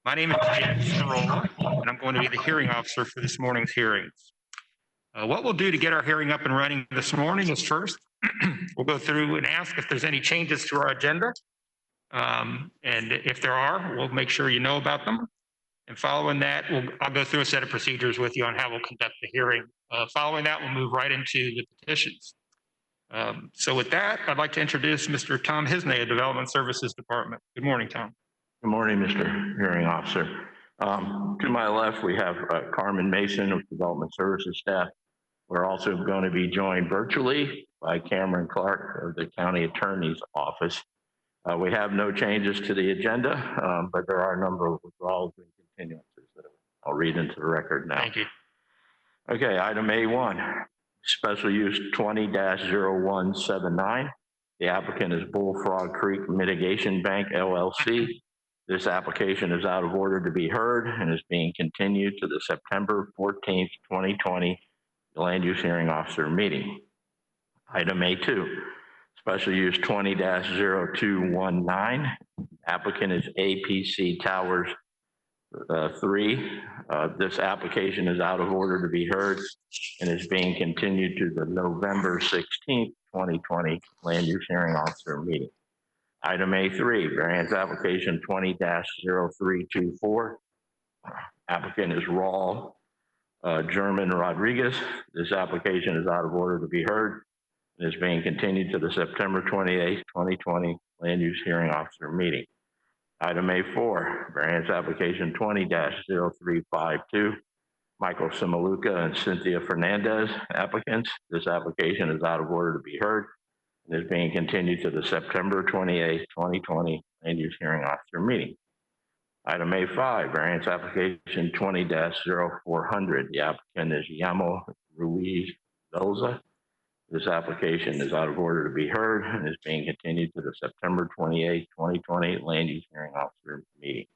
My name is James Starola, and I'm going to be the hearing officer for this morning's hearings. What we'll do to get our hearing up and running this morning is first, we'll go through and ask if there's any changes to our agenda. And if there are, we'll make sure you know about them. And following that, I'll go through a set of procedures with you on how we'll conduct the hearing. Following that, we'll move right into the petitions. So with that, I'd like to introduce Mr. Tom Hisney of Development Services Department. Good morning, Tom. Good morning, Mr. Hearing Officer. To my left, we have Carmen Mason of Development Services staff. We're also going to be joined virtually by Cameron Clark of the County Attorney's Office. We have no changes to the agenda, but there are a number of withdrawals and continuances that I'll read into the record now. Thank you. Okay, item A1, special use 20-0179. The applicant is Bullfrog Creek Mitigation Bank, LLC. This application is out of order to be heard and is being continued to the September 14th, 2020 Land Use Hearing Officer meeting. Item A2, special use 20-0219. Applicant is APC Towers 3. This application is out of order to be heard and is being continued to the November 16th, 2020 Land Use Hearing Officer meeting. Item A3, variance application 20-0324. Applicant is Raul German Rodriguez. This application is out of order to be heard and is being continued to the September 28th, 2020 Land Use Hearing Officer meeting. Item A4, variance application 20-0352. Michael Simaluka and Cynthia Fernandez applicants. This application is out of order to be heard and is being continued to the September 28th, 2020 Land Use Hearing Officer meeting. Item A5, variance application 20-0400. The applicant is Yamo Ruiz Velza. This application is out of order to be heard and is being continued to the September 28th, 2020 Land Use Hearing Officer meeting.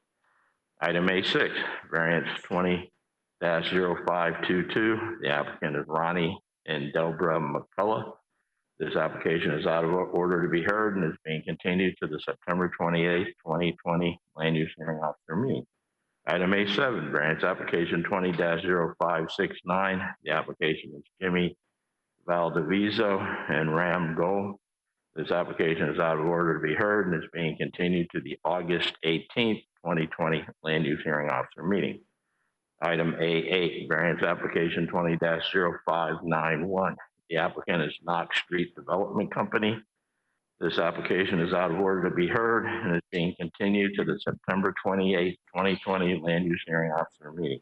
Item A6, variance 20-0522. The applicant is Ronnie and Delbra McCullough. This application is out of order to be heard and is being continued to the September 28th, 2020 Land Use Hearing Officer meeting. Item A7, variance application 20-0569. The application is Jimmy Valdiviso and Ram Gold. This application is out of order to be heard and is being continued to the August 18th, 2020 Land Use Hearing Officer meeting. Item A8, variance application 20-0591. The applicant is Knox Street Development Company. This application is out of order to be heard and is being continued to the September 28th, 2020 Land Use Hearing Officer meeting.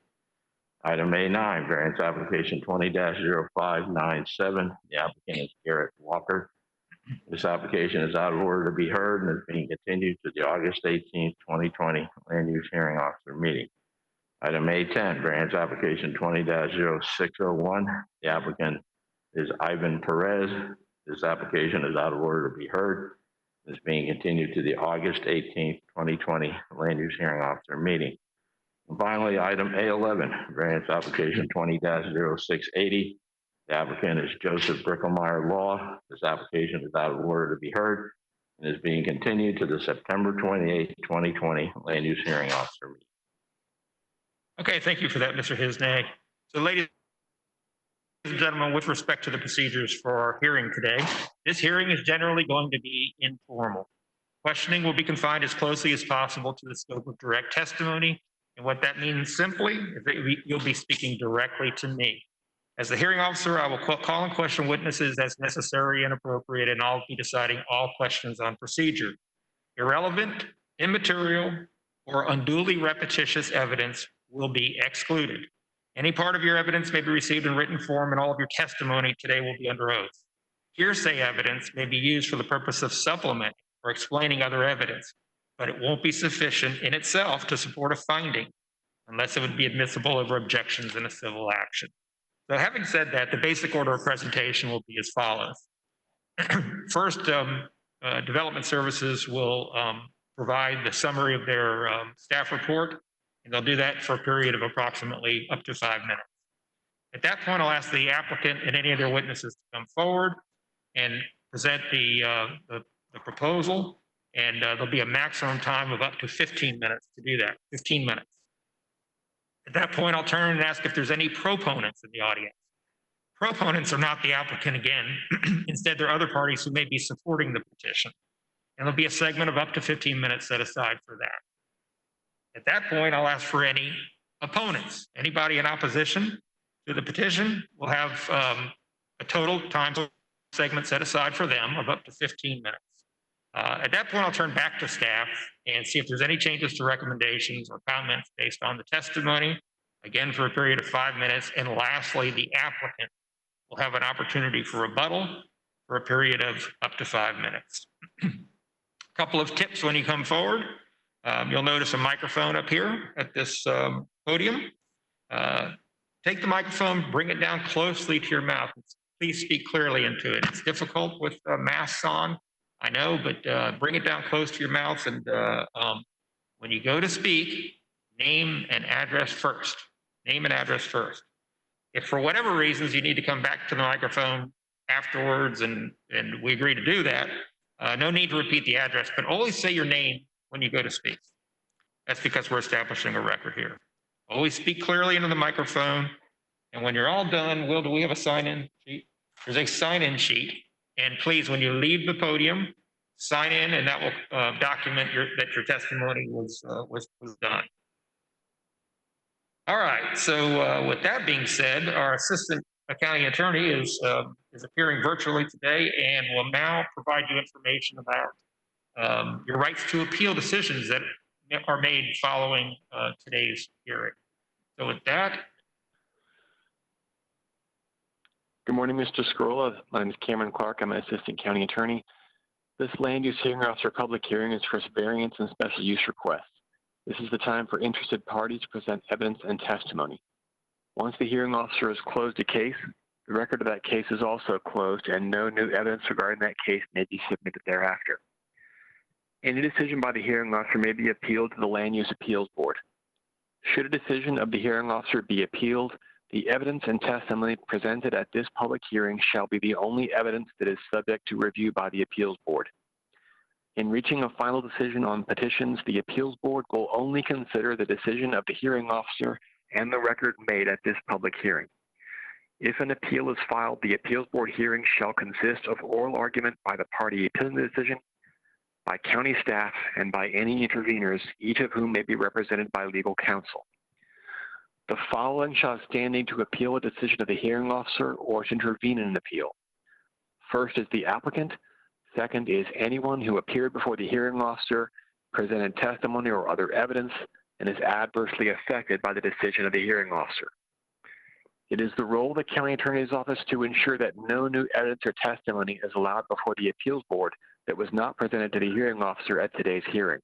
Item A9, variance application 20-0597. The applicant is Garrett Walker. This application is out of order to be heard and is being continued to the August 18th, 2020 Land Use Hearing Officer meeting. Item A10, variance application 20-0601. The applicant is Ivan Perez. This application is out of order to be heard and is being continued to the August 18th, 2020 Land Use Hearing Officer meeting. And finally, item A11, variance application 20-0680. The applicant is Joseph Bricklemeyer Law. This application is out of order to be heard and is being continued to the September 28th, 2020 Land Use Hearing Officer meeting. Okay, thank you for that, Mr. Hisney. So ladies and gentlemen, with respect to the procedures for our hearing today, this hearing is generally going to be informal. Questioning will be confined as closely as possible to the scope of direct testimony. And what that means simply is that you'll be speaking directly to me. As the hearing officer, I will call and question witnesses as necessary and appropriate, and I'll be deciding all questions on procedure. Irrelevant, immaterial, or unduly repetitious evidence will be excluded. Any part of your evidence may be received in written form, and all of your testimony today will be under oath. Hearsay evidence may be used for the purpose of supplementing or explaining other evidence, but it won't be sufficient in itself to support a finding unless it would be admissible over objections in a civil action. So having said that, the basic order of presentation will be as follows. First, Development Services will provide the summary of their staff report, and they'll do that for a period of approximately up to 5 minutes. At that point, I'll ask the applicant and any of their witnesses to come forward and present the proposal, and there'll be a maximum time of up to 15 minutes to do that, 15 minutes. At that point, I'll turn and ask if there's any proponents in the audience. Proponents are not the applicant again. Instead, there are other parties who may be supporting the petition. And there'll be a segment of up to 15 minutes set aside for that. At that point, I'll ask for any opponents. Anybody in opposition to the petition will have a total time segment set aside for them of up to 15 minutes. At that point, I'll turn back to staff and see if there's any changes to recommendations or comments based on the testimony, again, for a period of 5 minutes. And lastly, the applicant will have an opportunity for rebuttal for a period of up to 5 minutes. A couple of tips when you come forward. You'll notice a microphone up here at this podium. Take the microphone, bring it down closely to your mouth. Please speak clearly into it. It's difficult with masks on, I know, but bring it down close to your mouth. And when you go to speak, name and address first. Name and address first. If for whatever reasons you need to come back to the microphone afterwards, and we agree to do that, no need to repeat the address, but always say your name when you go to speak. That's because we're establishing a record here. Always speak clearly into the microphone. And when you're all done, do we have a sign-in sheet? There's a sign-in sheet. And please, when you leave the podium, sign in, and that will document that your testimony was done. All right. So with that being said, our assistant county attorney is appearing virtually today and will now provide you information about your rights to appeal decisions that are made following today's hearing. So with that. Good morning, Mr. Scrolla. My name is Cameron Clark. I'm an assistant county attorney. This land use hearing officer public hearing is for variance and special use requests. This is the time for interested parties to present evidence and testimony. Once the hearing officer has closed a case, the record of that case is also closed and no new evidence regarding that case may be submitted thereafter. Any decision by the hearing officer may be appealed to the Land Use Appeals Board. Should a decision of the hearing officer be appealed, the evidence and testimony presented at this public hearing shall be the only evidence that is subject to review by the Appeals Board. In reaching a final decision on petitions, the Appeals Board will only consider the decision of the hearing officer and the record made at this public hearing. If an appeal is filed, the Appeals Board hearing shall consist of oral argument by the party appealing the decision, by county staff, and by any interveners, each of whom may be represented by legal counsel. The following shall have standing to appeal a decision of the hearing officer or to intervene in an appeal. First is the applicant. Second is anyone who appeared before the hearing officer, presented testimony or other evidence, and is adversely affected by the decision of the hearing officer. It is the role of the county attorney's office to ensure that no new evidence or testimony is allowed before the Appeals Board that was not presented to the hearing officer at today's hearing.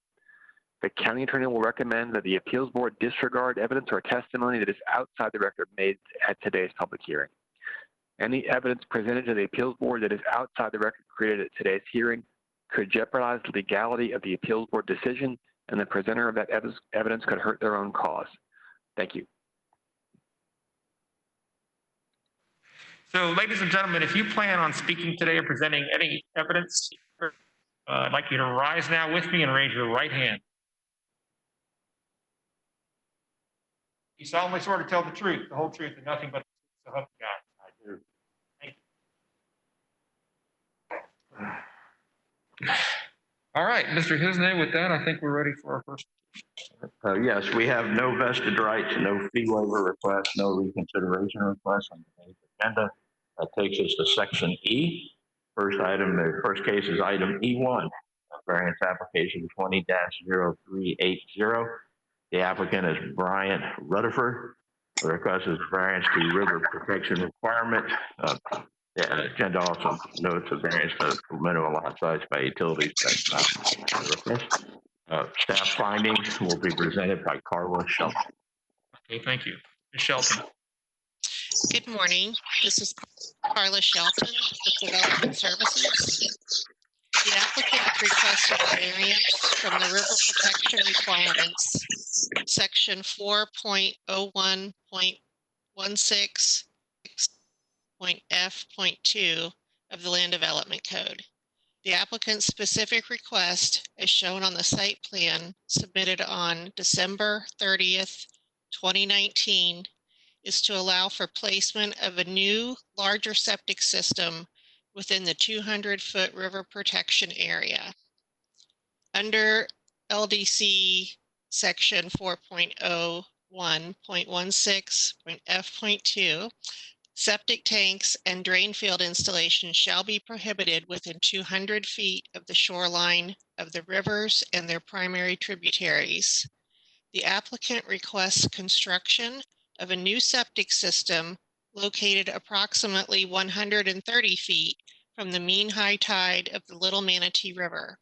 The county attorney will recommend that the Appeals Board disregard evidence or testimony that is outside the record made at today's public hearing. Any evidence presented to the Appeals Board that is outside the record created at today's hearing could jeopardize the legality of the Appeals Board decision, and the presenter of that evidence could hurt their own cause. Thank you. So, ladies and gentlemen, if you plan on speaking today or presenting any evidence, I'd like you to rise now with me and raise your right hand. You solemnly swear to tell the truth, the whole truth, and nothing but the truth, so help you God. I do. Thank you. All right, Mr. Hisney, with that, I think we're ready for our first. Yes, we have no vested rights, no fee waiver request, no reconsideration request on today's agenda. That takes us to section E. The first case is item E1, variance application 20-0380. The applicant is Brian Rutherford. The request is variance to river protection requirement. The agenda also notes a variance to minimum lot size by utilities. Staff findings will be presented by Carla Shelton. Okay, thank you. Ms. Shelton. Good morning. This is Carla Shelton with Development Services. The The applicant requested variance from the river protection requirements, section 4.01.16.f.2 of the Land Development Code. The applicant's specific request, as shown on the site plan submitted on December 30th, 2019, is to allow for placement of a new, larger septic system within the 200-foot river protection area. Under LDC section 4.01.16.f.2, septic tanks and drain field installations shall be prohibited within 200 feet of the shoreline of the rivers and their primary tributaries. The applicant requests construction of a new septic system located approximately 130 feet from the mean high tide of the Little Manatee River.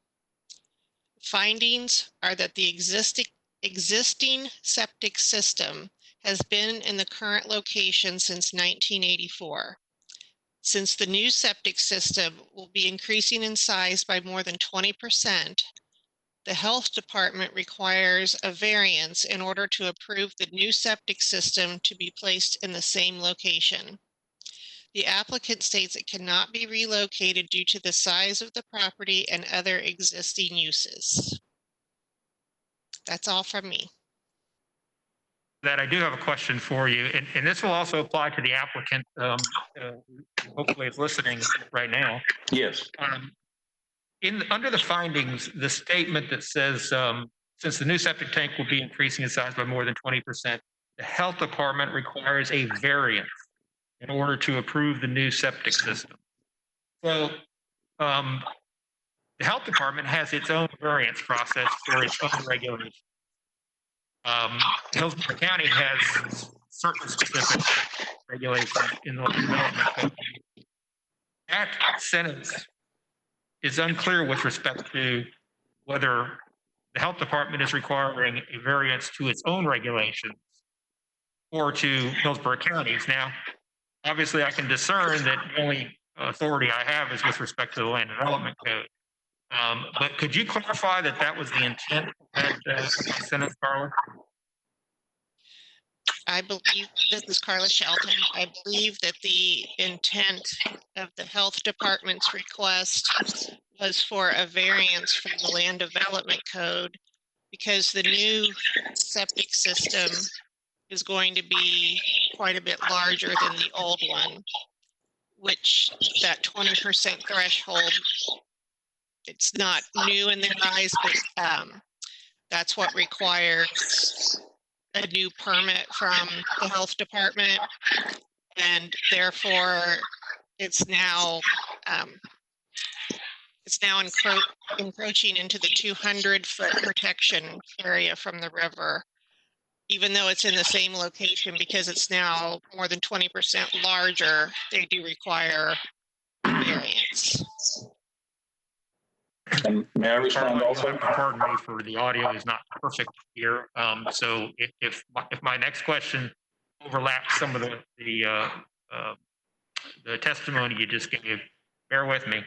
Findings are that the existing septic system has been in the current location since 1984. Since the new septic system will be increasing in size by more than 20%, the health department requires a variance in order to approve the new septic system to be placed in the same location. The applicant states it cannot be relocated due to the size of the property and other existing uses. That's all from me. That I do have a question for you, and this will also apply to the applicant. Hopefully, is listening right now. Yes. Under the findings, the statement that says since the new septic tank will be increasing in size by more than 20%, the health department requires a variance in order to approve the new septic system. So, the health department has its own variance process for its own regulations. Hillsborough County has certain specific regulations in the development code. That sentence is unclear with respect to whether the health department is requiring a variance to its own regulations or to Hillsborough County's. Now, obviously, I can discern that the only authority I have is with respect to the Land Development Code. But could you clarify that that was the intent of that sentence, Carla? I believe, this is Carla Shelton. I believe that the intent of the health department's request was for a variance from the Land Development Code because the new septic system is going to be quite a bit larger than the old one, which that 20% threshold, it's not new in their eyes, but that's what requires a new permit from the health department, and therefore it's now encroaching into the 200-foot protection area from the river, even though it's in the same location, because it's now more than 20% larger. They do require variance. And may I respond also? Pardon me for the audio is not perfect here. So if my next question overlaps some of the testimony you just gave, bear with me.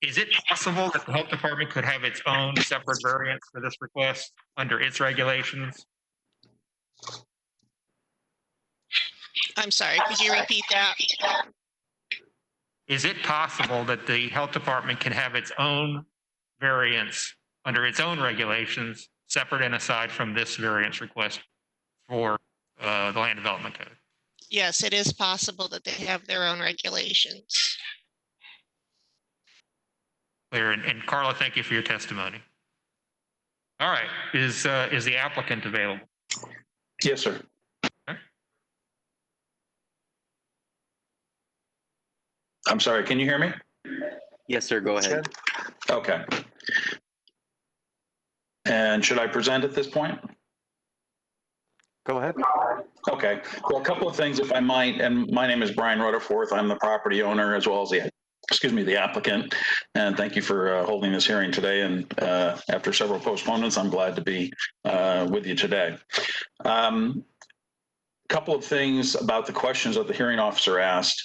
Is it possible that the health department could have its own separate variance for this request under its regulations? I'm sorry, could you repeat that? Is it possible that the health department can have its own variance under its own regulations, separate and aside from this variance request for the Land Development Code? Yes, it is possible that they have their own regulations. Clear. And Carla, thank you for your testimony. All right. Is the applicant available? Yes, sir. Okay. I'm sorry, can you hear me? Yes, sir. Go ahead. Okay. And should I present at this point? Go ahead. Okay. Well, a couple of things, if I might. And my name is Brian Rutherford. I'm the property owner as well as the applicant. And thank you for holding this hearing today. And after several postponements, I'm glad to be with you today. Couple of things about the questions that the hearing officer asked.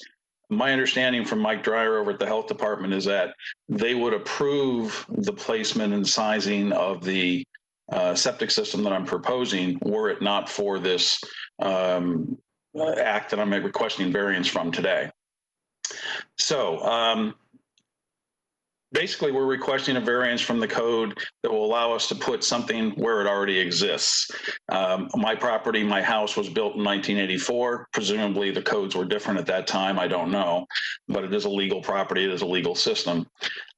my understanding from Mike Dreyer over at the Health Department is that they would approve the placement and sizing of the septic system that I'm proposing were it not for this act that I'm requesting variance from today. So basically, we're requesting a variance from the code that will allow us to put something where it already exists. My property, my house was built in 1984. Presumably the codes were different at that time. I don't know, but it is a legal property. It is a legal system.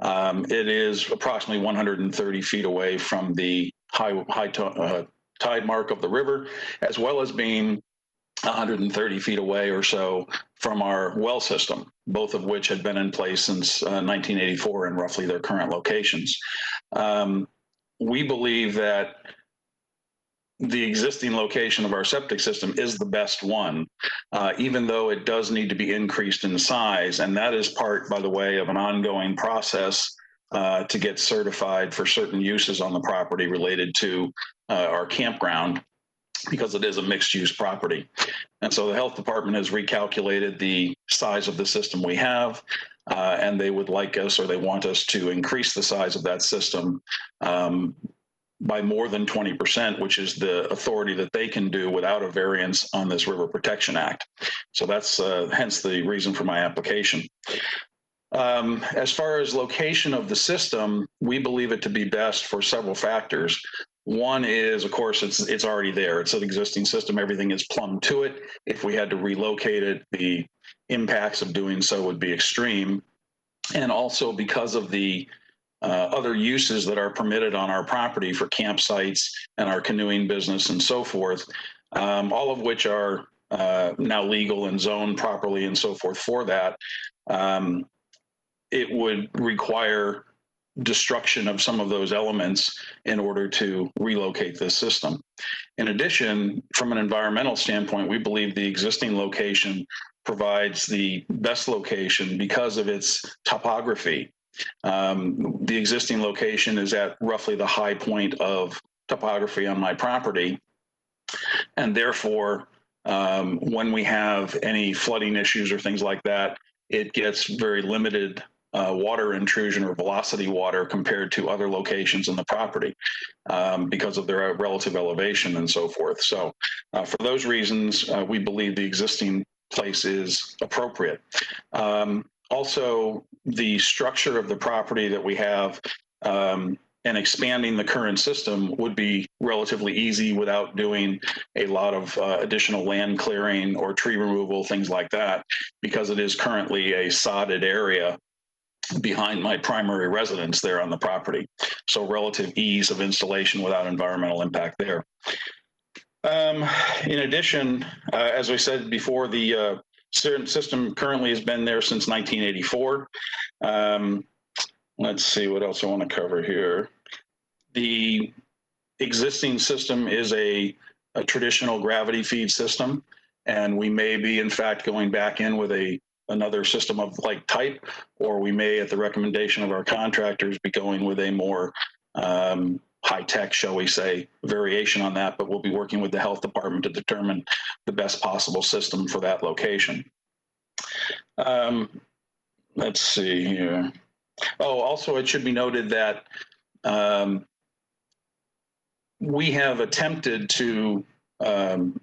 It is approximately 130 feet away from the high tide mark of the river, as well as being 130 feet away or so from our well system, both of which had been in place since 1984 in roughly their current locations. We believe that the existing location of our septic system is the best one, even though it does need to be increased in size. And that is part, by the way, of an ongoing process to get certified for certain uses on the property related to our campground, because it is a mixed use property. And so the health department has recalculated the size of the system we have, and they would like us, or they want us to increase the size of that system by more than 20%, which is the authority that they can do without a variance on this River Protection Act. So that's hence the reason for my application. As far as location of the system, we believe it to be best for several factors. One is, of course, it's already there. It's an existing system. Everything is plumbed to it. If we had to relocate it, the impacts of doing so would be extreme. And also because of the other uses that are permitted on our property for campsites and our canoeing business and so forth, all of which are now legal and zoned properly and so forth for that, it would require destruction of some of those elements in order to relocate this system. In addition, from an environmental standpoint, we believe the existing location provides the best location because of its topography. The existing location is at roughly the high point of topography on my property, and therefore, when we have any flooding issues or things like that, it gets very limited water intrusion or velocity water compared to other locations in the property because of their relative elevation and so forth. So for those reasons, we believe the existing place is appropriate. Also, the structure of the property that we have and expanding the current system would be relatively easy without doing a lot of additional land clearing or tree removal, things like that, because it is currently a sodded area behind my primary residence there on the property. So relative ease of installation without environmental impact there. In addition, as we said before, the system currently has been there since 1984. Let's see what else I want to cover here. The existing system is a traditional gravity feed system, and we may be in fact going back in with another system of like type, or we may, at the recommendation of our contractors, be going with a more high-tech, shall we say, variation on that, but we'll be working with the health department to determine the best possible system for that location. Let's see here. Oh, also it should be noted that we have attempted to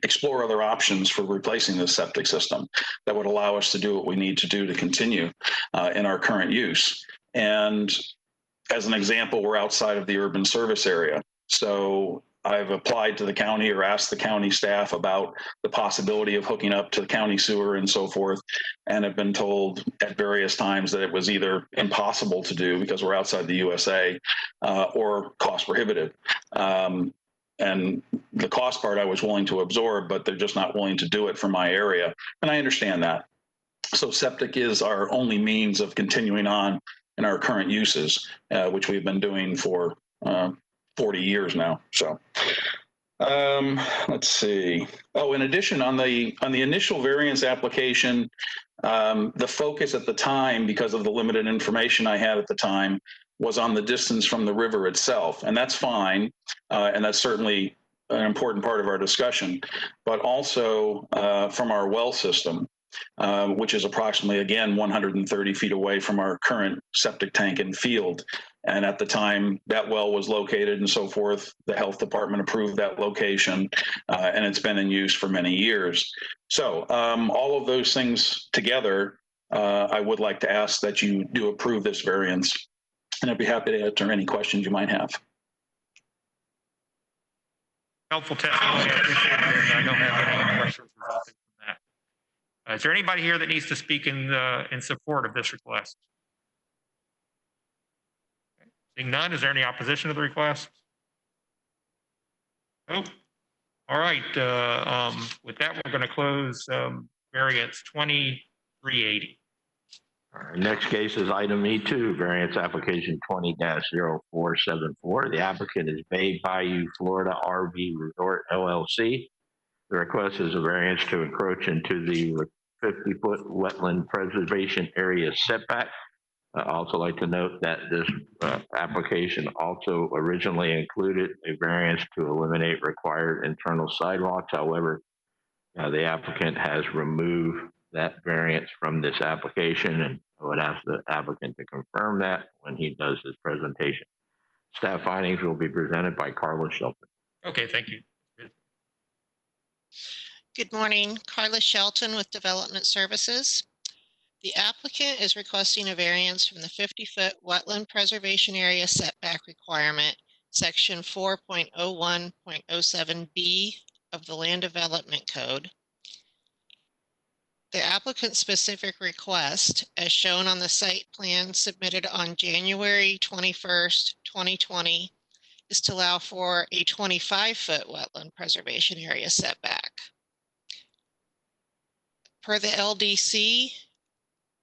explore other options for replacing this septic system that would allow us to do what we need to do to continue in our current use. And as an example, we're outside of the urban service area. So I've applied to the county or asked the county staff about the possibility of hooking up to the county sewer and so forth, and have been told at various times that it was either impossible to do because we're outside the USA or cost prohibitive. And the cost part I was willing to absorb, but they're just not willing to do it for my area. And I understand that. So septic is our only means of continuing on in our current uses, which we've been doing for 40 years now. So let's see. Oh, in addition, on the initial variance application, the focus at the time, because of the limited information I had at the time, was on the distance from the river itself. And that's fine. And that's certainly an important part of our discussion, but also from our well system. which is approximately, again, 130 feet away from our current septic tank and field. And at the time that well was located and so forth, the health department approved that location, and it's been in use for many years. So all of those things together, I would like to ask that you do approve this variance, and I'd be happy to answer any questions you might have. Helpful testimony. I appreciate it, and I don't have any questions resulting from that. Is there anybody here that needs to speak in support of this request? Okay. Seeing none, is there any opposition to the request? Nope. All right. With that, we're going to close variance 2380. Our next case is item E2, variance application 20-0474. The applicant is Bay Bayou, Florida RV Resort LLC. The request is a variance to encroach into the 50-foot wetland preservation area setback. I'd also like to note that this application also originally included a variance to eliminate required internal sidewalks. However, the applicant has removed that variance from this application, and I would ask the applicant to confirm that when he does his presentation. Staff findings will be presented by Carla Shelton. Okay, thank you. Good morning, Carla Shelton with Development Services. The applicant is requesting a variance from the 50-foot wetland preservation area setback requirement, section 4.01.07B of the Land Development Code. The applicant's specific request, as shown on the site plan submitted on January 21st, 2020, is to allow for a 25-foot wetland preservation area setback. Per the LDC,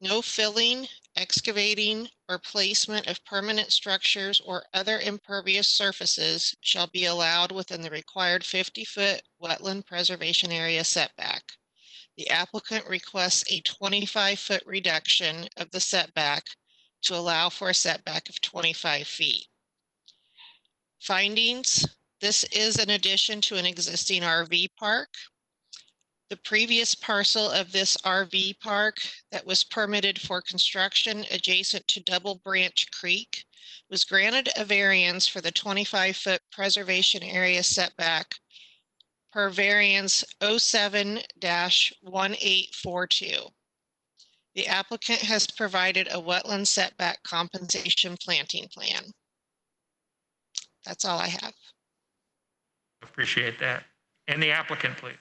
no filling, excavating, or placement of permanent structures or other impervious surfaces shall be allowed within the required 50-foot wetland preservation area setback. The applicant requests a 25-foot reduction of the setback to allow for a setback of 25 feet. Findings: this is an addition to an existing RV park. The previous parcel of this RV park that was permitted for construction adjacent to Double Branch Creek was granted a variance for the 25-foot preservation area setback per variance 07-1842. The applicant has provided a wetland setback compensation planting plan. That's all I have. Appreciate that. And the applicant, please.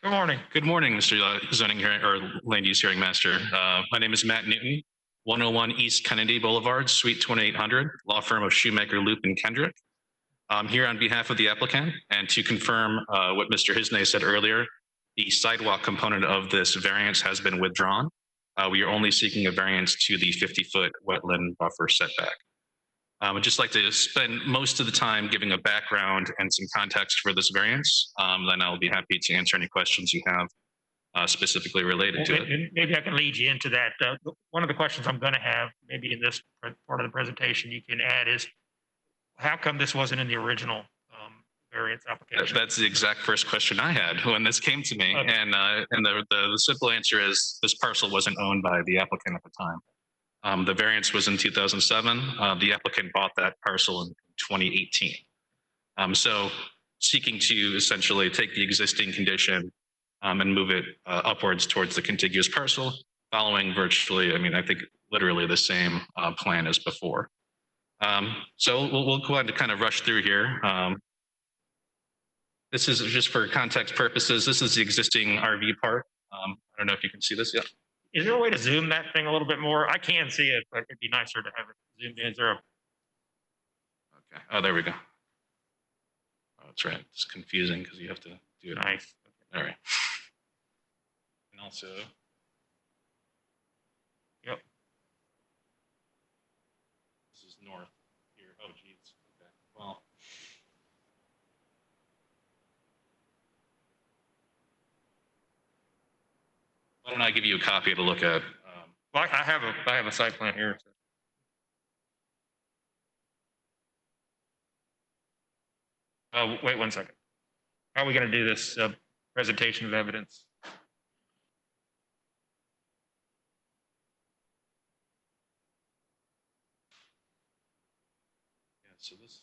Good morning. Good morning, Mr. Zoning Hearing or Land Use Hearing Master. My name is Matt Newton, 101 East Kennedy Boulevard, Suite 2800, law firm of Shoemaker, Loop, and Kendrick. I'm here on behalf of the applicant, and to confirm what Mr. Hisney said earlier, the sidewalk component of this variance has been withdrawn. We are only seeking a variance to the 50-foot wetland buffer setback. I'd just like to spend most of the time giving a background and some context for this variance. Then I'll be happy to answer any questions you have specifically related to it. Maybe I can lead you into that. One of the questions I'm going to have, maybe in this part of the presentation you can add, is how come this wasn't in the original variance application? That's the exact first question I had when this came to me. Okay. And the simple answer is this parcel wasn't owned by the applicant at the time. The variance was in 2007. The applicant bought that parcel in 2018. So seeking to essentially take the existing condition and move it upwards towards the contiguous parcel, following virtually, I think literally the same plan as before. So we'll go ahead and kind of rush through here. This is just for context purposes. This is the existing RV park. I don't know if you can see this yet. Is there a way to zoom that thing a little bit more? I can see it, but it'd be nicer to have it zoomed in. Is there a... Okay. Oh, there we go. Oh, that's right. It's confusing because you have to do it. Nice. Okay. All right. And also... Yep. This is north here. Oh, geez. Okay. Well... Why don't I give you a copy to look at? Well, I have a site plan here. Wait 1 second. How are we going to do this presentation of evidence? Yeah, so this is.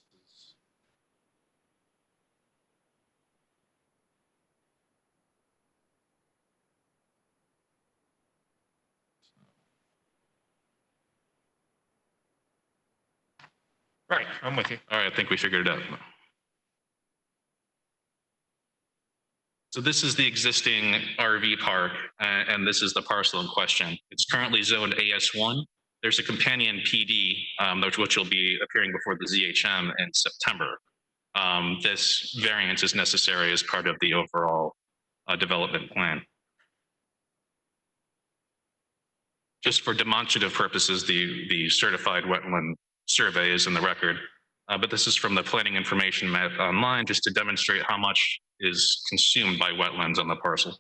Right, I'm with you. All right, I think we figured it out. So this is the existing RV park, and this is the parcel in question. It's currently zoned AS1. There's a companion PD, which will be appearing before the ZHM in September. This variance is necessary as part of the overall development plan. Just for demonstrative purposes, the certified wetland survey is in the record, but this is from the planning information map online just to demonstrate how much is consumed by wetlands on the parcel.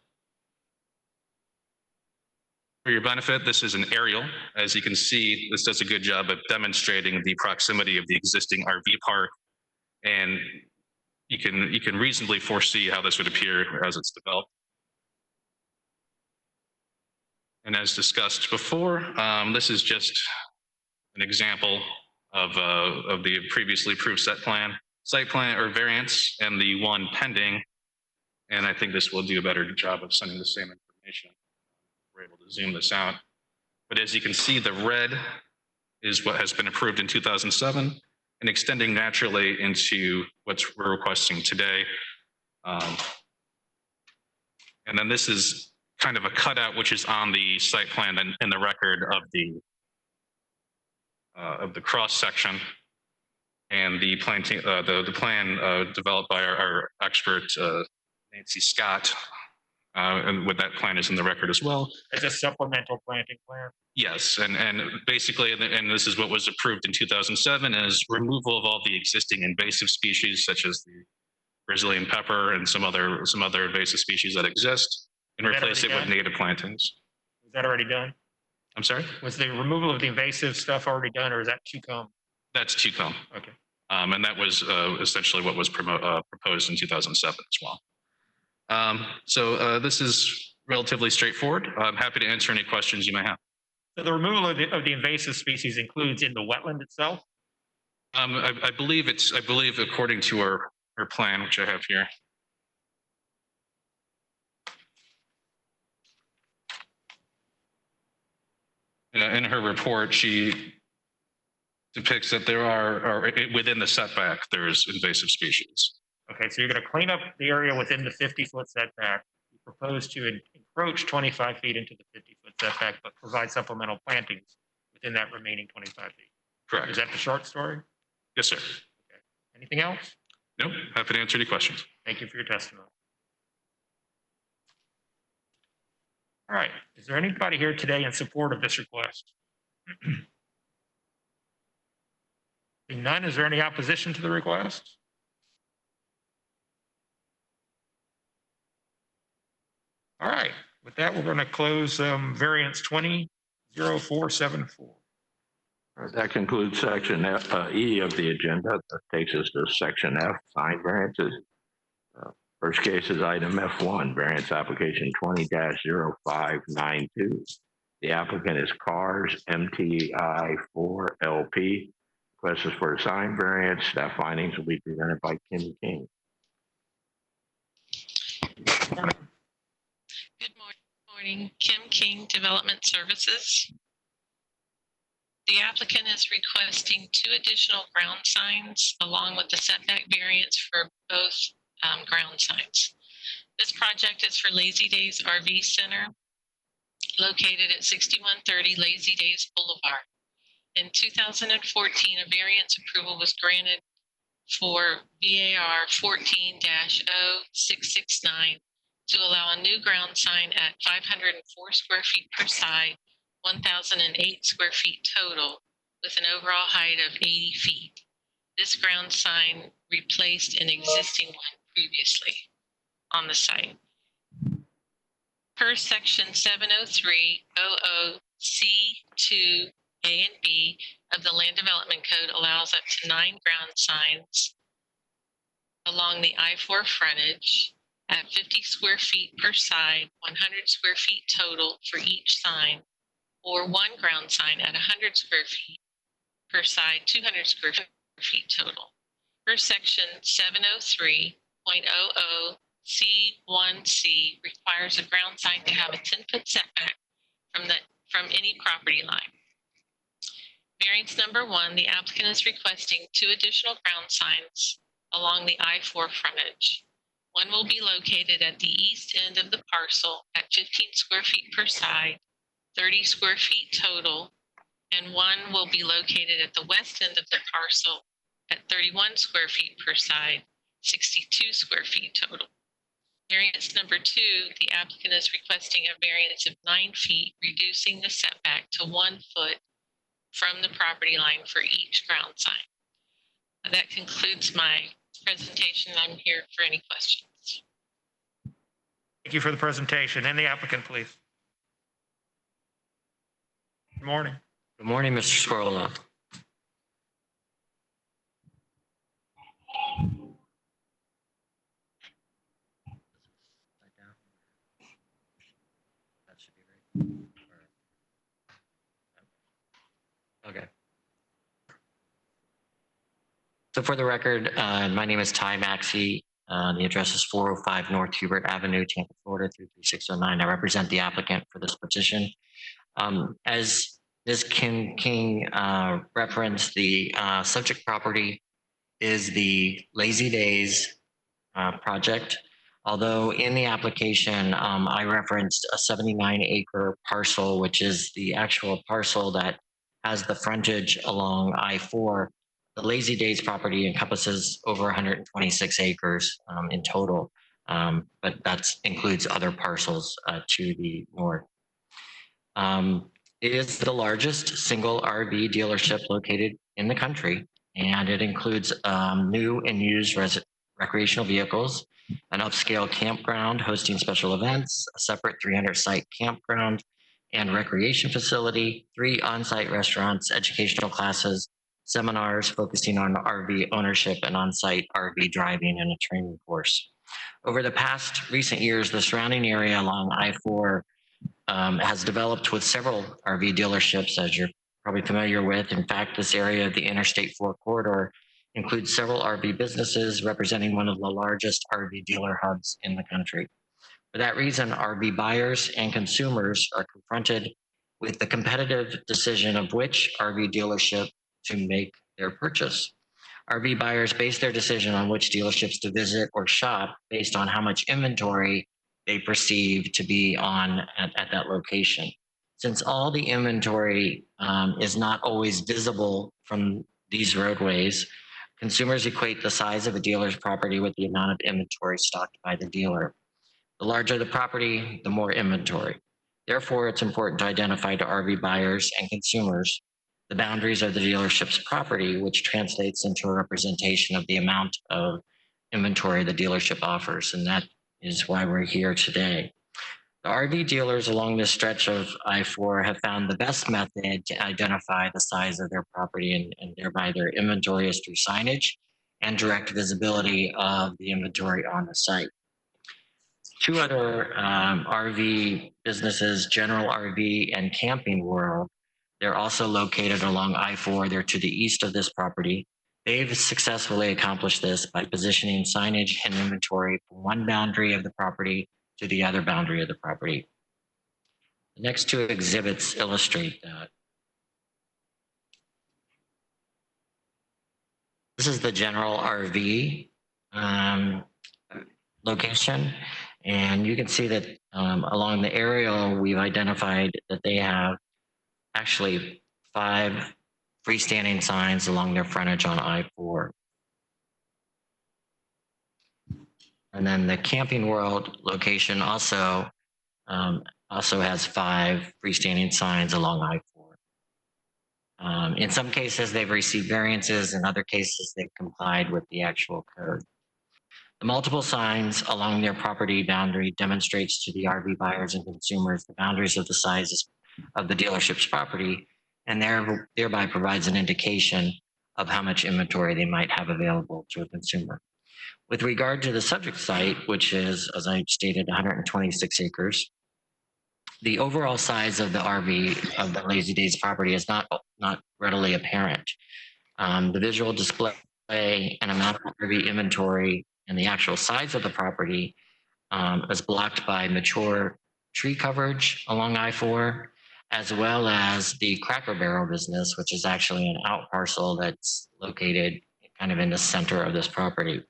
For your benefit, this is an aerial. As you can see, this does a good job of demonstrating the proximity of the existing RV park, and you can reasonably foresee how this would appear as it's developed. And as discussed before, this is just an example of the previously approved site plan or variance, and the one pending. And I think this will do a better job of sending the same information. We're able to zoom this out. But as you can see, the red is what has been approved in 2007 and extending naturally into what we're requesting today. And then this is kind of a cutout, which is on the site plan and in the record of the cross section, and the plan developed by our expert Nancy Scott, and with that plan is in the record as well. It's a supplemental planting plan. Yes, and basically, and this is what was approved in 2007, is removal of all the existing invasive species such as the Brazilian pepper and some other invasive species that exist, and replace it with native plantings. Was that already done? I'm sorry? Was the removal of the invasive stuff already done, or is that to come? That's to come. Okay. And that was essentially what was proposed in 2007 as well. So this is relatively straightforward. I'm happy to answer any questions you may have. So the removal of the invasive species includes in the wetland itself? I believe according to our plan, which I have here. In her report, she depicts that there are within the setback, there's invasive species. Okay, so you're going to clean up the area within the 50-foot setback. You propose to encroach 25 feet into the 50-foot setback, but provide supplemental plantings within that remaining 25 feet. Correct. Is that the short story? Yes, sir. Okay. Anything else? Nope. Happy to answer any questions. Thank you for your testimony. All right. Is there anybody here today in support of this request? Seeing none, is there any opposition to the request? All right. With that, we're going to close variance 20-0474. That concludes section E of the agenda. That takes us to section F, sign variances. First case is item F1, variance application 20-0592. The applicant is Cars MTI 4LP. Request is for a sign variance. Staff findings will be presented by Kim King. Good morning. Kim King, Development Services. The applicant is requesting 2 additional ground signs along with the setback variance for both ground signs. This project is for Lazy Days RV Center, located at 6130 Lazy Days Boulevard. In 2014, a variance approval was granted for VAR 14-0669 to allow a new ground sign at 504 square feet per side, 1,008 square feet total, with an overall height of 80 feet. This ground sign replaced an existing one previously on the site. Per section 703.00C2 A and B of the Land Development Code allows up to 9 ground signs along the I-4 frontage at 50 square feet per side, 100 square feet total for each sign, or 1 ground sign at 100 square feet per side, 200 square feet total. Per section 703.00C1C requires a ground sign to have a 10-foot setback from any property line. Variance number 1, the applicant is requesting 2 additional ground signs along the I-4 frontage. One will be located at the east end of the parcel at 15 square feet per side, 30 square feet total, and one will be located at the west end of the parcel at 31 square feet per side, 62 square feet total. Variance number 2, the applicant is requesting a variance of 9 feet, reducing the setback to 1 foot from the property line for each ground sign. That concludes my presentation. I'm here for any questions. Thank you for the presentation. And the applicant, please. Good morning. Good morning, Mr. Scrolla. Okay. So for the record, my name is Ty Maxey. The address is 405 North Hubert Avenue, Tampa, Florida, 33609. I represent the applicant for this petition. As Ms. King referenced, the subject property is the Lazy Days project. Although in the application, I referenced a 79-acre parcel, which is the actual parcel that has the frontage along I-4. The Lazy Days property encompasses over 126 acres in total, but that includes other parcels to the north. It is the largest single RV dealership located in the country, and it includes new and used recreational vehicles, an upscale campground hosting special events, a separate 300-site campground and recreation facility, 3 on-site restaurants, educational classes, seminars focusing on RV ownership and on-site RV driving, and a training course. Over the past recent years, the surrounding area along I-4 has developed with several RV dealerships, as you're probably familiar with. In fact, this area of the Interstate 4 corridor includes several RV businesses representing one of the largest RV dealer hubs in the country. For that reason, RV buyers and consumers are confronted with the competitive decision of which RV dealership to make their purchase. RV buyers base their decision on which dealerships to visit or shop based on how much inventory they perceive to be on at that location. Since all the inventory is not always visible from these roadways, consumers equate the size of a dealer's property with the amount of inventory stocked by the dealer. The larger the property, the more inventory. Therefore, it's important to identify to RV buyers and consumers the boundaries of the dealership's property, which translates into a representation of the amount of inventory the dealership offers. And that is why we're here today. The RV dealers along this stretch of I-4 have found the best method to identify the size of their property and thereby their inventory is through signage and direct visibility of the inventory on the site. 2 other RV businesses, General RV and Camping World, they're also located along I-4. They're to the east of this property. They've successfully accomplished this by positioning signage and inventory from one boundary of the property to the other boundary of the property. The next 2 exhibits illustrate that. This is the General RV location. And you can see that along the aerial, we've identified that they have actually 5 freestanding signs along their frontage on I-4. And then the Camping World location also has 5 freestanding signs along I-4. In some cases, they've received variances. In other cases, they've complied with the actual code. The multiple signs along their property boundary demonstrates to the RV buyers and consumers the boundaries of the sizes of the dealership's property, and thereby provides an indication of how much inventory they might have available to a consumer. With regard to the subject site, which is, as I stated, 126 acres, the overall size of the RV of the Lazy Days property is not readily apparent. The visual display and amount of RV inventory and the actual size of the property is blocked by mature tree coverage along I-4, as well as the Cracker Barrel business, which is actually an out parcel that's located kind of in the center of this property.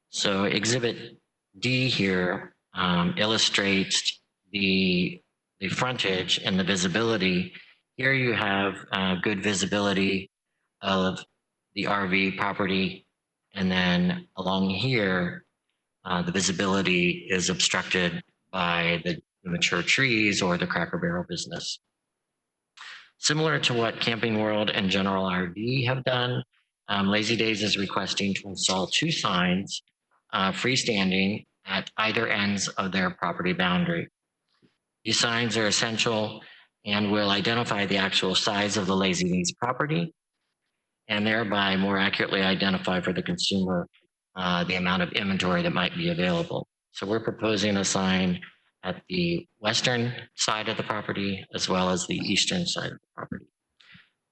So Exhibit D here illustrates the frontage and the visibility. Here you have good visibility of the RV property, and then along here, the visibility is obstructed by the mature trees or the Cracker Barrel business. Similar to what Camping World and General RV have done, Lazy Days is requesting to install 2 signs freestanding at either ends of their property boundary. These signs are essential and will identify the actual size of the Lazy Days property, and thereby more accurately identify for the consumer the amount of inventory that might be available. So we're proposing a sign at the western side of the property as well as the eastern side of the property.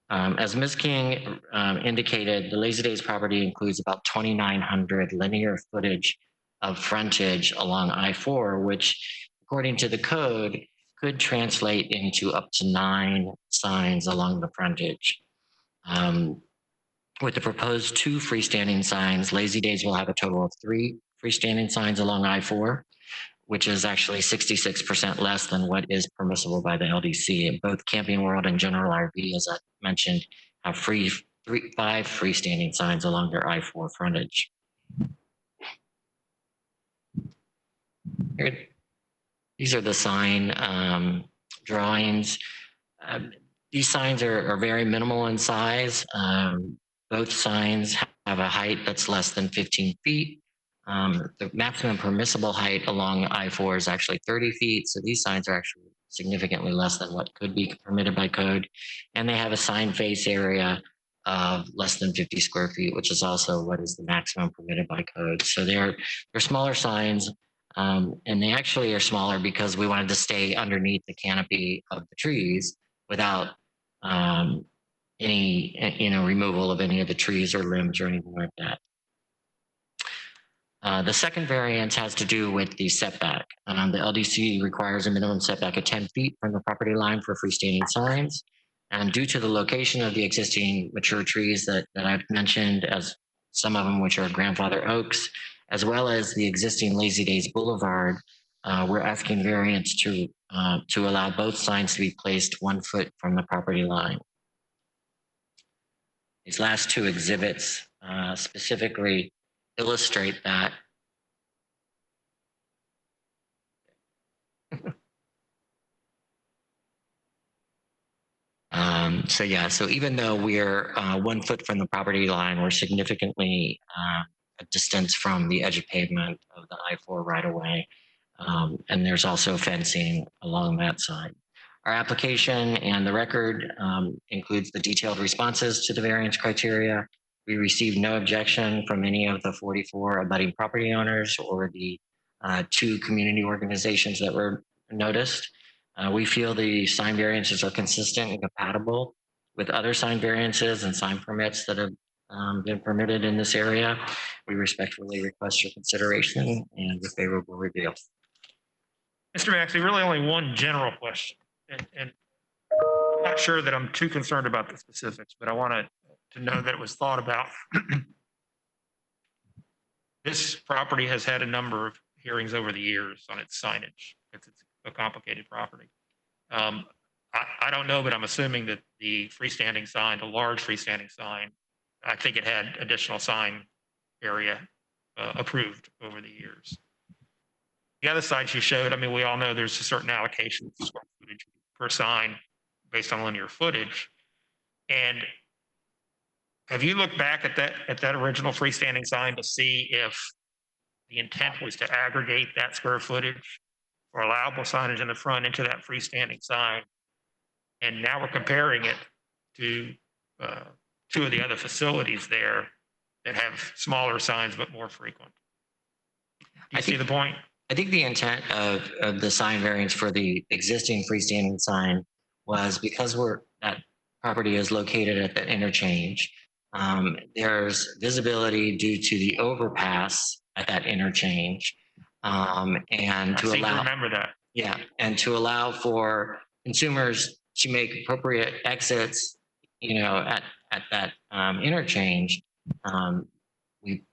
As Ms. King indicated, the Lazy Days property includes about 2,900 linear footage of frontage along I-4, which, according to the code, could translate into up to 9 signs along the frontage. With the proposed 2 freestanding signs, Lazy Days will have a total of 3 freestanding signs along I-4, which is actually 66% less than what is permissible by the LDC. Both Camping World and General RV, as I mentioned, have 5 freestanding signs along their I-4 frontage. Here, these are the sign drawings. These signs are very minimal in size. Both signs have a height that's less than 15 feet. The maximum permissible height along I-4 is actually 30 feet. So these signs are actually significantly less than what could be permitted by code. And they have a sign face area of less than 50 square feet, which is also what is the maximum permitted by code. So they're smaller signs, and they actually are smaller because we wanted to stay underneath the canopy of the trees without any removal of any of the trees or limbs or anything like that. The second variance has to do with the setback. The LDC requires a minimum setback of 10 feet from the property line for freestanding signs. And due to the location of the existing mature trees that I've mentioned, as some of them which are grandfather oaks, as well as the existing Lazy Days Boulevard, we're asking variance to allow both signs to be placed 1 foot from the property line. These last 2 exhibits specifically illustrate that. So even though we're 1 foot from the property line, we're significantly a distance from the edge of pavement of the I-4 right away. And there's also fencing along that side. Our application and the record includes the detailed responses to the variance criteria. We received no objection from any of the 44 abutting property owners or the 2 community organizations that were noticed. We feel the sign variances are consistent and compatible with other sign variances and sign permits that have been permitted in this area. We respectfully request your consideration and a favorable review. Mr. Maxey, really only one general question. And I'm not sure that I'm too concerned about the specifics, but I wanted to know that it was thought about. This property has had a number of hearings over the years on its signage. It's a complicated property. I don't know, but I'm assuming that the freestanding sign, the large freestanding sign, I think it had additional sign area approved over the years. The other side she showed, I mean, we all know there's a certain allocation of square footage per sign based on linear footage. And Have you looked back at that original freestanding sign to see if the intent was to aggregate that square footage or allowable signage in the front into that freestanding sign? And now we're comparing it to two of the other facilities there that have smaller signs but more frequent. Do you see the point? I think the intent of the sign variance for the existing freestanding sign was because that property is located at the interchange. There's visibility due to the overpass at that interchange, and I to seem to allow, remember that. yeah, and to allow for consumers to make appropriate exits, at that interchange. We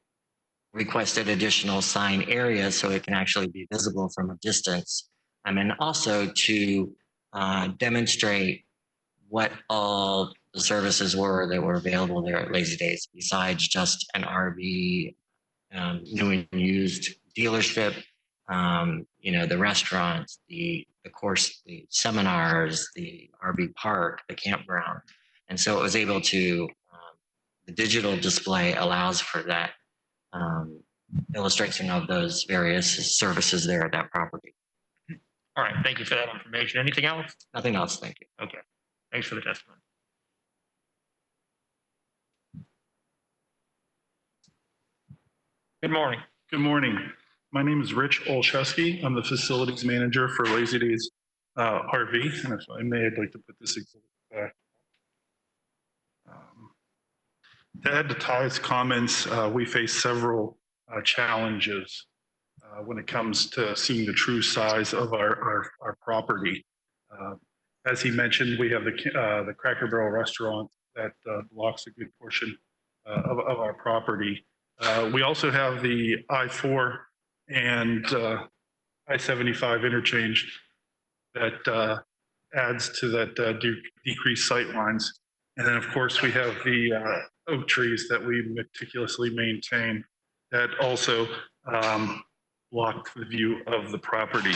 requested additional sign area so it can actually be visible from a distance, and also to demonstrate what all the services were that were available there at Lazy Days besides just an RV, new and used dealership, the restaurants, the course, the seminars, the RV park, the campground. And so it was able to, the digital display allows for that illustration of those various services there at that property. All right, thank you for that information. Anything else? Nothing else, thank you. Okay, thanks for the testimony. Good morning. Good morning. My name is Rich Olszewski. I'm the facilities manager for Lazy Days RV. And if I may, I'd like to put this exhibit back. To add to Ty's comments, we face several challenges when it comes to seeing the true size of our property. As he mentioned, we have the Cracker Barrel restaurant that blocks a good portion of our property. We also have the I-4 and I-75 interchange that adds to that decreased sight lines. And then, of course, we have the oak trees that we meticulously maintain that also block the view of the property.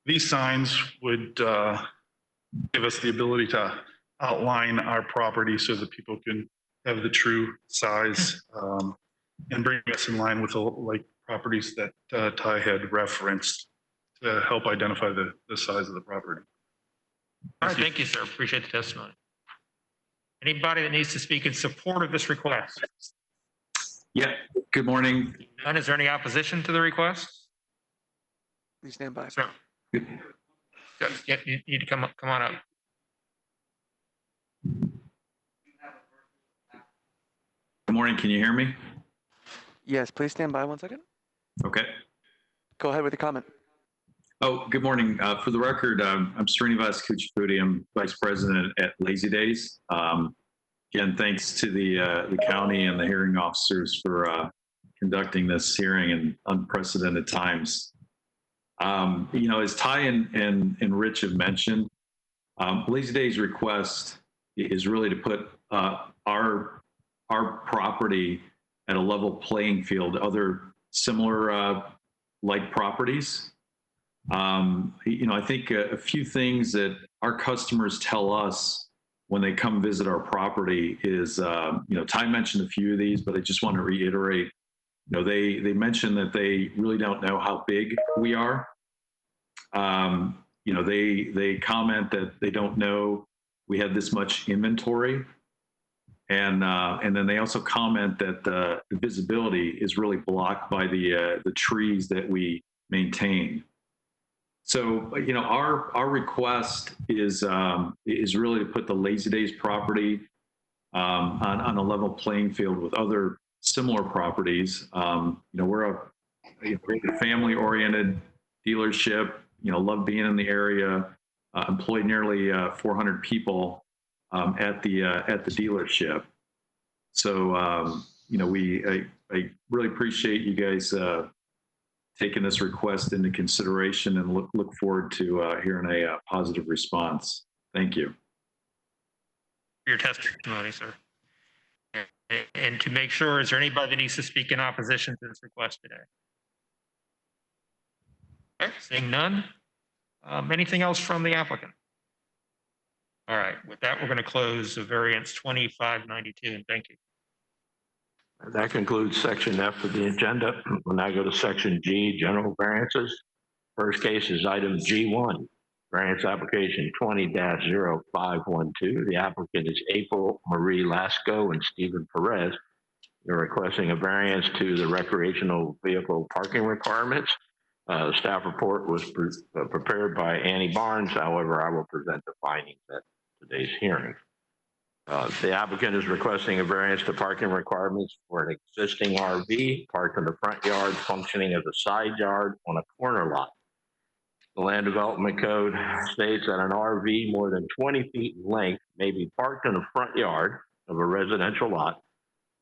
These signs would give us the ability to outline our property so that people can have the true size and bring us in line with the like properties that Ty had referenced to help identify the size of the property. All right, thank you, sir. Appreciate the testimony. Anybody that needs to speak in support of this request? Yeah, good morning. None. Is there any opposition to the request? Please stand by. Sir. Yeah, you need to come on up. Good morning. Can you hear me? Yes, please stand by 1 second. Okay. Go ahead with the comment. Oh, good morning. For the record, I'm Srinivas Kuchipudi. I'm Vice President at Lazy Days. Again, thanks to the county and the hearing officers for conducting this hearing in unprecedented times. As Ty and Rich have mentioned, Lazy Days' request is really to put our property at a level playing field, other similar like properties. I think a few things that our customers tell us when they come visit our property is, Ty mentioned a few of these, but I just want to reiterate, they mentioned that they really don't know how big we are. They comment that they don't know we have this much inventory. And then they also comment that the visibility is really blocked by the trees that we maintain. So, our request is really to put the Lazy Days property on a level playing field with other similar properties. We're a family-oriented dealership. Love being in the area. Employ nearly 400 people at the dealership. So, I really appreciate you guys taking this request into consideration and look forward to hearing a positive response. Thank you. For your testimony, sir. And to make sure, is there anybody that needs to speak in opposition to this request today? Okay, seeing none. Anything else from the applicant? All right, with that, we're going to close the variance 2592, and thank you. That concludes section F of the agenda. We'll now go to section G, general variances. First case is item G1, variance application 20-0512. The applicant is April Marie Lasco and Stephen Perez. They're requesting a variance to the recreational vehicle parking requirements. The staff report was prepared by Annie Barnes. However, I will present the findings at today's hearing. The applicant is requesting a variance to parking requirements for an existing RV parked in the front yard, functioning as a side yard on a corner lot. The Land Development Code states that an RV more than 20 feet in length may be parked in the front yard of a residential lot,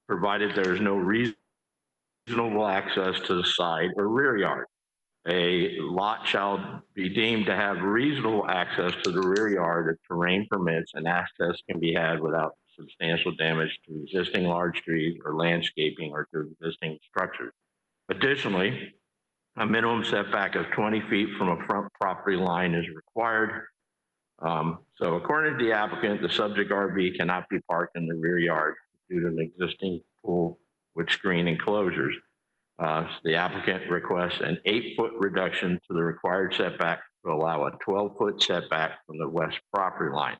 provided there is no reasonable access to the side or rear yard. A lot shall be deemed to have reasonable access to the rear yard if terrain permits and access can be had without substantial damage to existing large trees or landscaping or to existing structures. Additionally, a minimum setback of 20 feet from a front property line is required. So according to the applicant, the subject RV cannot be parked in the rear yard due to an existing pool with screen enclosures. The applicant requests an 8-foot reduction to the required setback to allow a 12-foot setback from the west property line.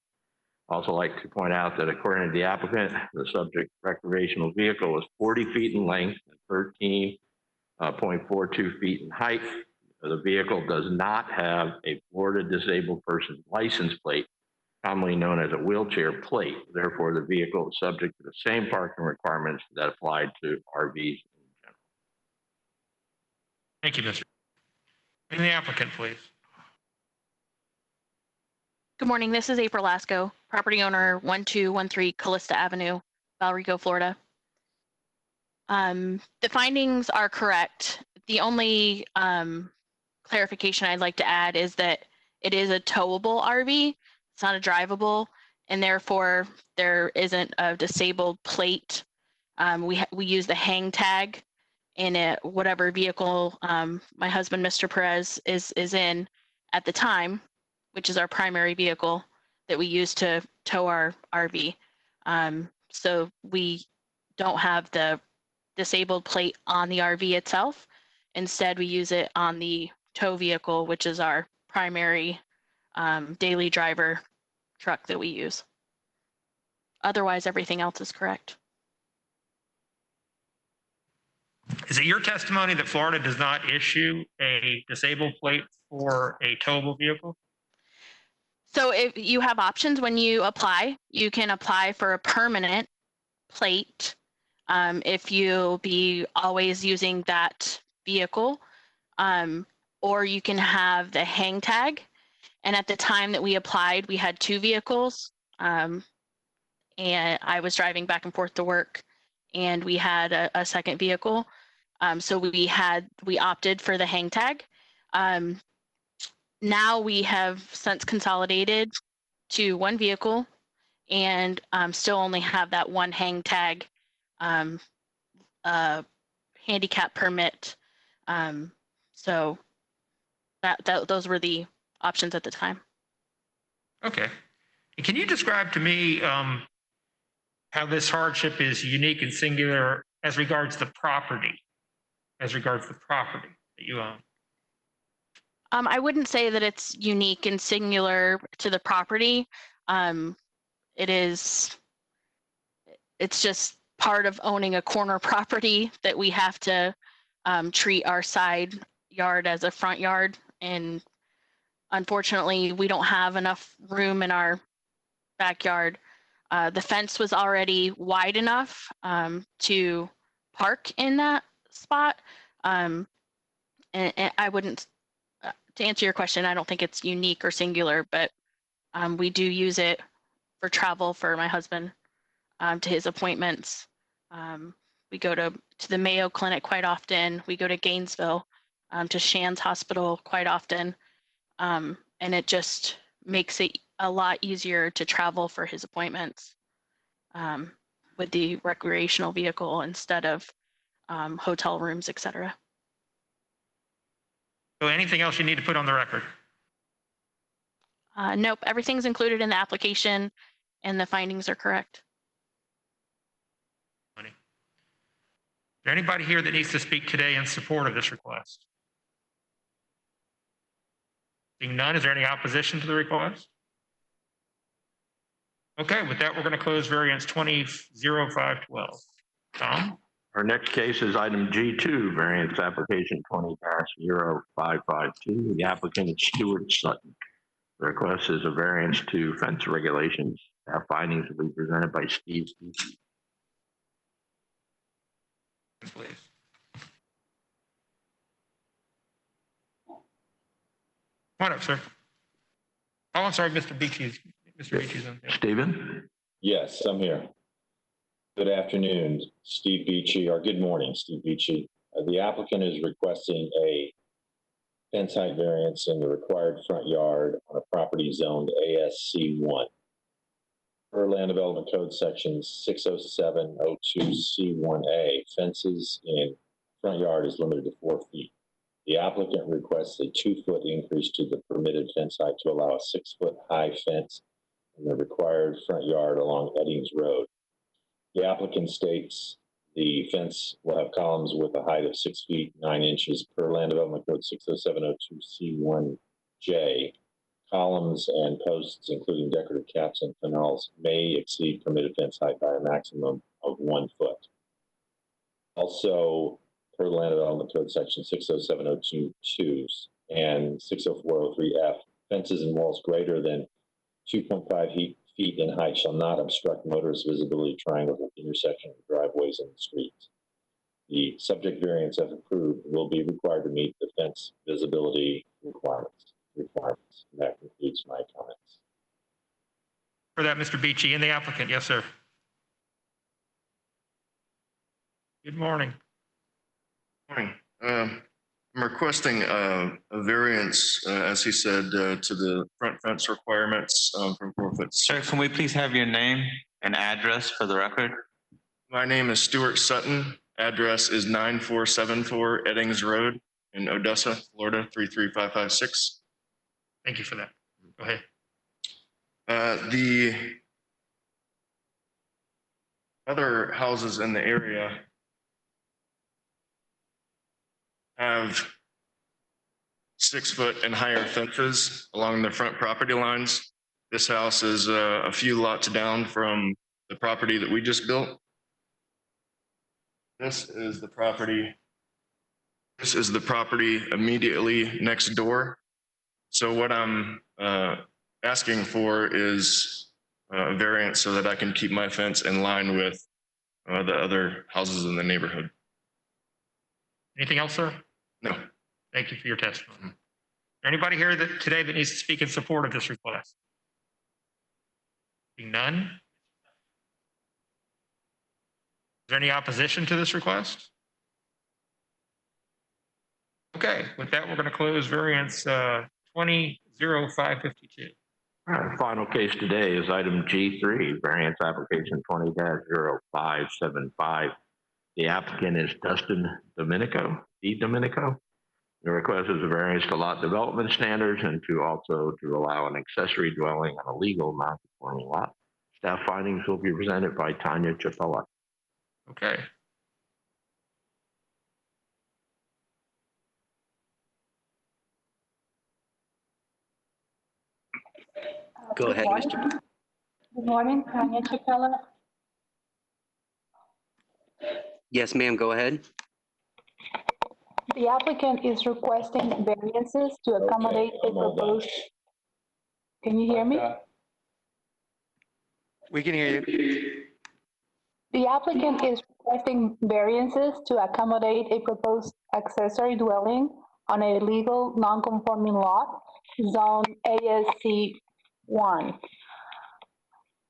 Also like to point out that according to the applicant, the subject recreational vehicle is 40 feet in length and 13.42 feet in height. The vehicle does not have a Florida disabled person's license plate, commonly known as a wheelchair plate. Therefore, the vehicle is subject to the same parking requirements that apply to RVs. Thank you, Mr. And the applicant, please. Good morning. This is April Lasco, property owner 1213 Callista Avenue, Valrico, Florida. The findings are correct. The only clarification I'd like to add is that it is a towable RV. It's not a drivable, and therefore there isn't a disabled plate. We use the hang tag in it, whatever vehicle my husband, Mr. Perez, is in at the time, which is our primary vehicle that we use to tow our RV. So we don't have the disabled plate on the RV itself. Instead, we use it on the tow vehicle, which is our primary daily driver truck that we use. Otherwise, everything else is correct. Is it your testimony that Florida does not issue a disabled plate for a towable vehicle? So if you have options when you apply, you can apply for a permanent plate if you'll be always using that vehicle, or you can have the hang tag. And at the time that we applied, we had 2 vehicles, and I was driving back and forth to work, and we had a second vehicle. So we opted for the hang tag. Now we have since consolidated to 1 vehicle and still only have that 1 hang tag handicap permit. So those were the options at the time. Okay. And can you describe to me how this hardship is unique and singular as regards the property, that you own? I wouldn't say that it's unique and singular to the property. It's just part of owning a corner property that we have to treat our side yard as a front yard. And unfortunately, we don't have enough room in our backyard. The fence was already wide enough to park in that spot. And I wouldn't, to answer your question, I don't think it's unique or singular, but we do use it for travel for my husband to his appointments. We go to the Mayo Clinic quite often. We go to Gainesville, to Shands Hospital quite often. And it just makes it a lot easier to travel for his appointments with the recreational vehicle instead of hotel rooms, etc. So anything else you need to put on the record? Nope, everything's included in the application and the findings are correct. Is there anybody here that needs to speak today in support of this request? Seeing none, is there any opposition to the request? Okay, with that, we're going to close variance 20-0512. Tom? Our next case is item G2, variance application 20-0552. The applicant is Stuart Sutton. The request is a variance to fence regulations. Our findings will be presented by Steve. Please. Come on up, sir. Oh, I'm sorry, Mr. Beachy's on there. Stephen? Yes, I'm here. Good afternoon, Steve Beachy, or good morning, Steve Beachy. The applicant is requesting a fence height variance in the required front yard on a property zoned ASC1. Per Land Development Code Section 60702C1A, fences in front yard is limited to 4 feet. The applicant requests a 2-foot increase to the permitted fence height to allow a 6-foot high fence in the required front yard along Eddings Road. The applicant states the fence will have columns with a height of 6 feet 9 inches per Land Development Code 60702C1J. Columns and posts, including decorative caps and fanals, may exceed permitted fence height by a maximum of 1 foot. Also, per the Land Development Code Section 60702 and 60403F, fences and walls greater than 2.5 feet in height shall not obstruct motorist visibility triangles at the intersection of driveways and streets. The subject variance, if approved, will be required to meet the fence visibility requirements. That concludes my comments. For that, Mr. Beachy, and the applicant. Yes, sir. Good morning. Morning. I'm requesting a variance, as he said, to the front fence requirements from 4 foot. Sir, can we please have your name and address for the record? My name is Stuart Sutton. Address is 9474 Eddings Road in Odessa, Florida, 33556. Thank you for that. Go ahead. The other houses in the area have 6 foot and higher fences along the front property lines. This house is a few lots down from the property that we just built. This is the property immediately next door. So what I'm asking for is a variance so that I can keep my fence in line with the other houses in the neighborhood. Anything else, sir? No. Thank you for your testimony. Is there anybody here today that needs to speak in support of this request? Seeing none? Is there any opposition to this request? Okay, with that, we're going to close variance 20-0552. Our final case today is item G3, variance application 20-0575. The applicant is Dustin Domenico. The request is a variance to lot development standards and to allow an accessory dwelling on a legal non-conforming lot. Staff findings will be presented by Tanya Chapella. Okay. Go ahead, Mr. Good morning, Tanya Chapella. Yes, ma'am, go ahead. The applicant is requesting variances to accommodate a proposed. Can you hear me? We can hear you. The applicant is requesting variances to accommodate a proposed accessory dwelling on a legal non-conforming lot, zone ASC 1.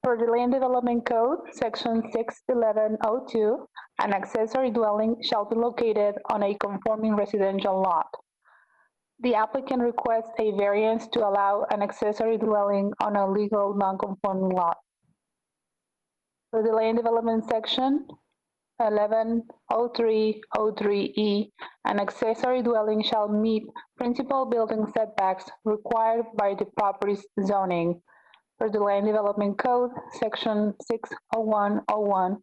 Per the Land Development Code, Section 61102, an accessory dwelling shall be located on a conforming residential lot. The applicant requests a variance to allow an accessory dwelling on a legal non-conforming lot. Per the Land Development Section 110303E, an accessory dwelling shall meet principal building setbacks required by the property's zoning. For the Land Development Code, Section 60101,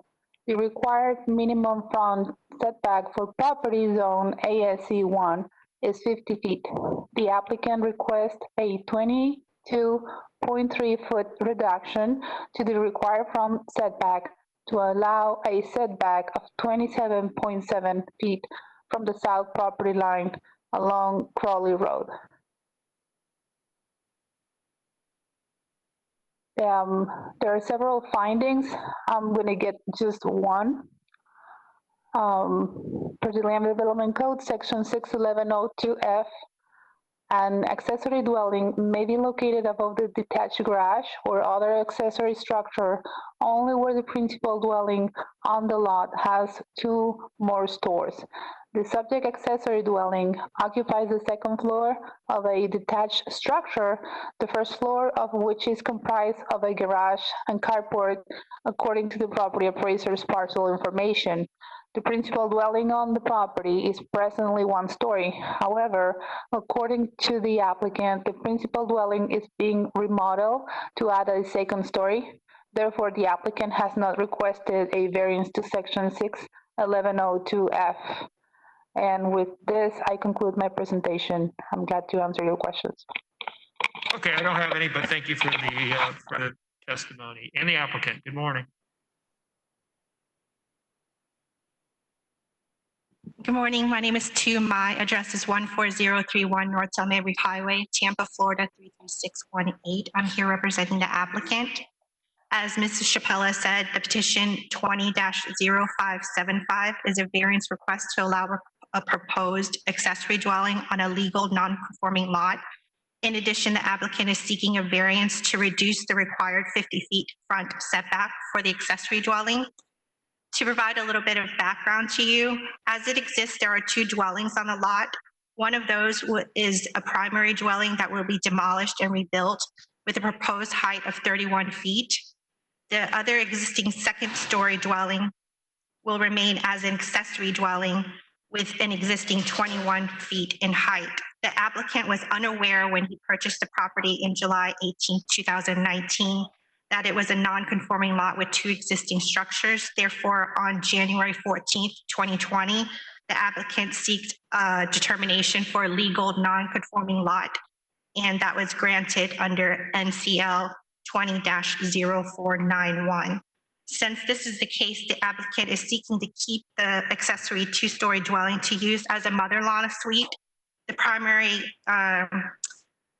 the required minimum front setback for property zone ASC 1 is 50 feet. The applicant requests a 22.3-foot reduction to the required front setback to allow a setback of 27.7 feet from the south property line along Crawley Road. There are several findings. I'm going to get just one. For the Land Development Code, Section 61102F, an accessory dwelling may be located above the detached garage or other accessory structure only where the principal dwelling on the lot has 2 more stores. The subject accessory dwelling occupies the second floor of a detached structure, the first floor of which is comprised of a garage and carport according to the property appraiser's parcel information. The principal dwelling on the property is presently 1 story. However, according to the applicant, the principal dwelling is being remodeled to add a 2nd story. Therefore, the applicant has not requested a variance to Section 61102F. And with this, I conclude my presentation. I'm glad to answer your questions. Okay, I don't have any, but thank you for the testimony. And the applicant, good morning. Good morning. My name is Tu. My address is 14031 North Sunbury Highway, Tampa, Florida 33618. I'm here representing the applicant. As Mrs. Chappella said, the petition 20-0575 is a variance request to allow a proposed accessory dwelling on a legal non-conforming lot. In addition, the applicant is seeking a variance to reduce the required 50 feet front setback for the accessory dwelling. To provide a little bit of background to you, as it exists, there are 2 dwellings on the lot. One of those is a primary dwelling that will be demolished and rebuilt with a proposed height of 31 feet. The other existing 2nd-story dwelling will remain as an accessory dwelling with an existing 21 feet in height. The applicant was unaware when he purchased the property in July 18, 2019, that it was a non-conforming lot with 2 existing structures. Therefore, on January 14, 2020, the applicant seeks a determination for a legal non-conforming lot, and that was granted under NCL 20-0491. Since this is the case, the applicant is seeking to keep the accessory 2-story dwelling to use as a mother-in-law suite. The primary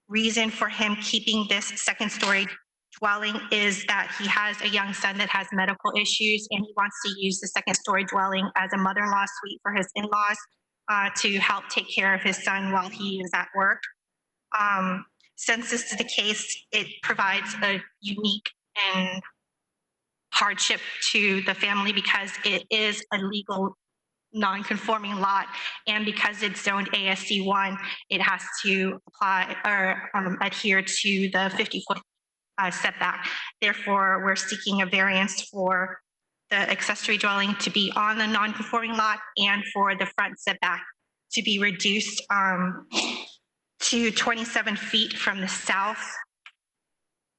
reason for him keeping this 2nd-story dwelling is that he has a young son that has medical issues, and he wants to use the 2nd-story dwelling as a mother-in-law suite for his in-laws to help take care of his son while he is at work. Since this is the case, it provides a unique and hardship to the family because it is a legal non-conforming lot, and because it's zoned ASC 1, it has to apply or adhere to the 50-foot setback. Therefore, we're seeking a variance for the accessory dwelling to be on the non-conforming lot and for the front setback to be reduced to 27 feet from the south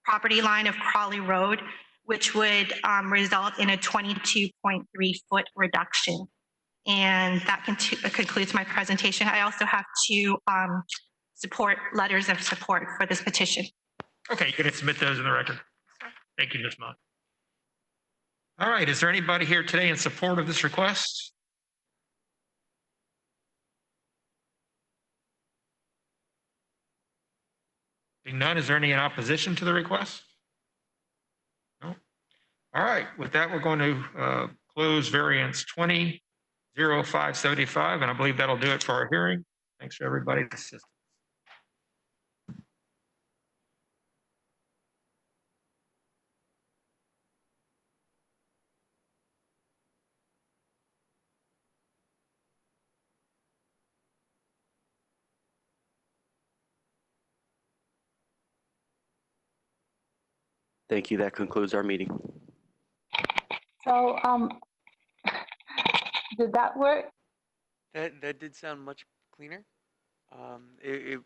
property line of Crawley Road, which would result in a 22.3-foot reduction. And that concludes my presentation. I also have 2 letters of support for this petition. Okay, you're going to submit those in the record. Thank you, Ms. Mott. All right, is there anybody here today in support of this request? Being none, is there any in opposition to the request? No. All right, with that, we're going to close variance 20-0575, and I believe that'll do it for our hearing. Thanks for everybody's assistance. Thank you. That concludes our meeting. So Did that work? That did sound much cleaner. It